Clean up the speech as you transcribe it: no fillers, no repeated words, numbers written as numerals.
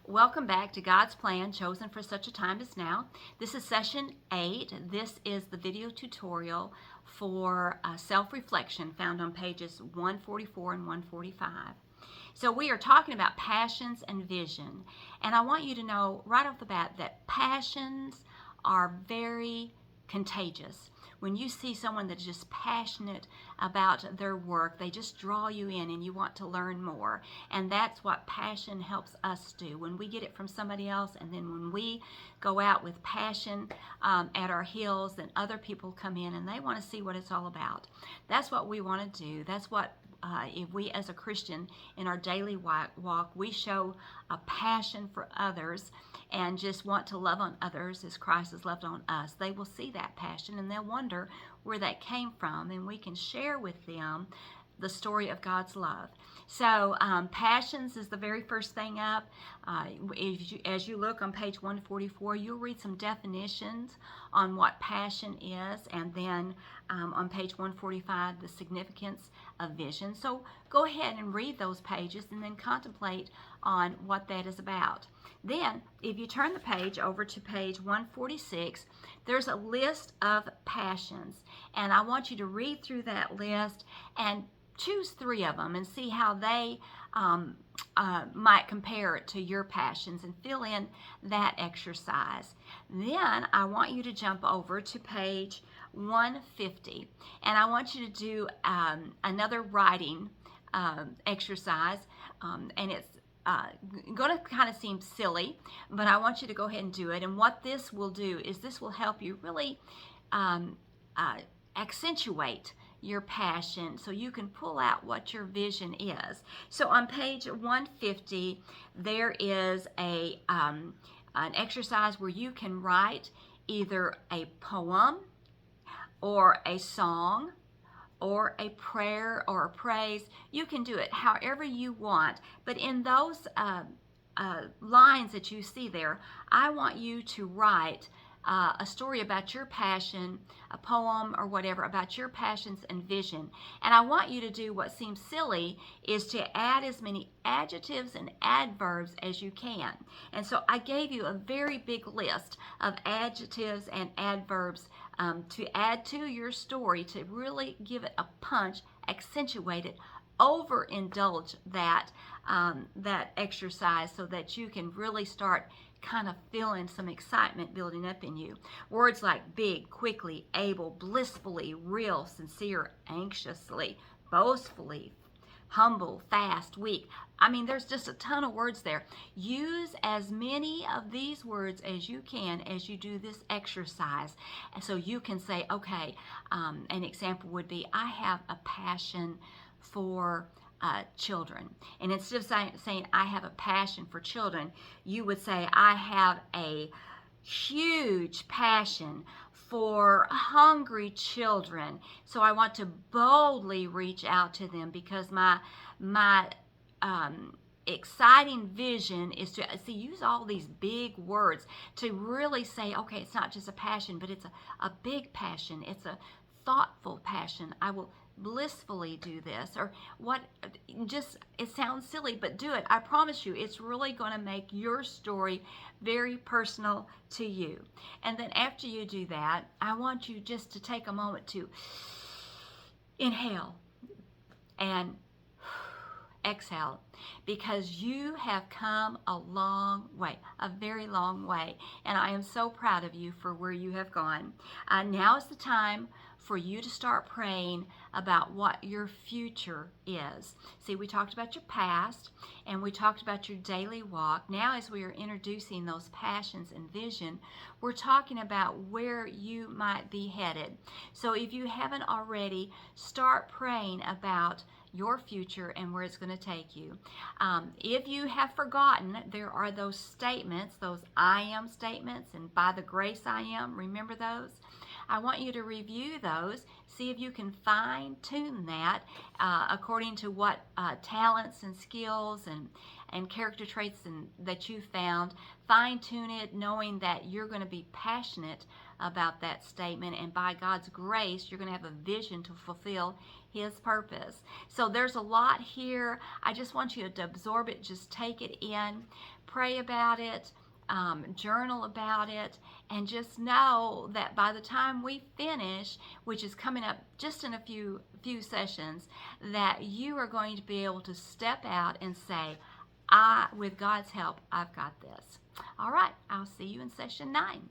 Welcome back to God's Plan, Chosen for Such a Time as Now. This is session 8. This is the video tutorial for self-reflection found on pages 144 and 145. So we are talking about passions and vision. And I want you to know right off the bat that passions are very contagious. When you see someone that's just passionate about their work, they just draw you in and you want to learn more. And that's what passion helps us do. When we get it from somebody else, and then when we go out with passion at our heels, then other people come in and they want to see what it's all about. That's what we want to do. That's what if we as a Christian in our daily walk, we show a passion for others and just want to love on others as Christ has loved on us, they will see that passion and they'll wonder where that came from, and we can share with them the story of God's love. So passions is the very first thing up. As you look on page 144, you'll read some definitions on what passion is, and then on page 145, the significance of vision. So go ahead and read those pages and then contemplate on what that is about. Then, if you turn the page over to page 146, there's a list of passions, and I want you to read through that list and choose 3 of them and see how they might compare it to your passions and fill in that exercise. Then I want you to jump over to page 150, and I want you to do another writing exercise, and it's going to kind of seem silly, but I want you to go ahead and do it. And what this will do is this will help you really accentuate your passion so you can pull out what your vision is. So on page 150, there is an exercise where you can write either a poem or a song or a prayer or a praise. You can do it however you want, but in those lines that you see there, I want you to write a story about your passion, a poem or whatever about your passions and vision. And I want you to do what seems silly is to add as many adjectives and adverbs as you can. And so I gave you a very big list of adjectives and adverbs to add to your story to really give it a punch, accentuate it, overindulge that exercise so that you can really start kind of feeling some excitement building up in you. Words like big, quickly, able, blissfully, real, sincere, anxiously, boastfully, humble, fast, weak. I mean, there's just a ton of words there. Use as many of these words as you can as you do this exercise. And so you can say, okay, an example would be, I have a passion for children. And instead of saying I have a passion for children, you would say I have a huge passion for hungry children. So I want to boldly reach out to them because my exciting vision is to use all these big words to really say, okay, it's not just a passion, but it's a big passion. It's a thoughtful passion. I will blissfully do this, or what, just, it sounds silly, but do it. I promise you, it's really going to make your story very personal to you. And then after you do that, I want you just to take a moment to inhale and exhale, because you have come a long way, a very long way, and I am so proud of you for where you have gone. Now is the time for you to start praying about what your future is. See, we talked about your past and we talked about your daily walk. Now, as we are introducing those passions and vision, we're talking about where you might be headed. So if you haven't already, start praying about your future and where it's going to take you. If you have forgotten, there are those statements, those I am statements, and by the grace I am, remember those? I want you to review those, see if you can fine tune that according to what talents and skills and character traits that you found. Fine tune it, knowing that you're going to be passionate about that statement, and by God's grace, you're going to have a vision to fulfill His purpose. So there's a lot here. I just want you to absorb it, just take it in, pray about it, journal about it, and just know that by the time we finish, which is coming up just in a few sessions, that you are going to be able to step out and say, with God's help, I've got this. All right, I'll see you in session 9.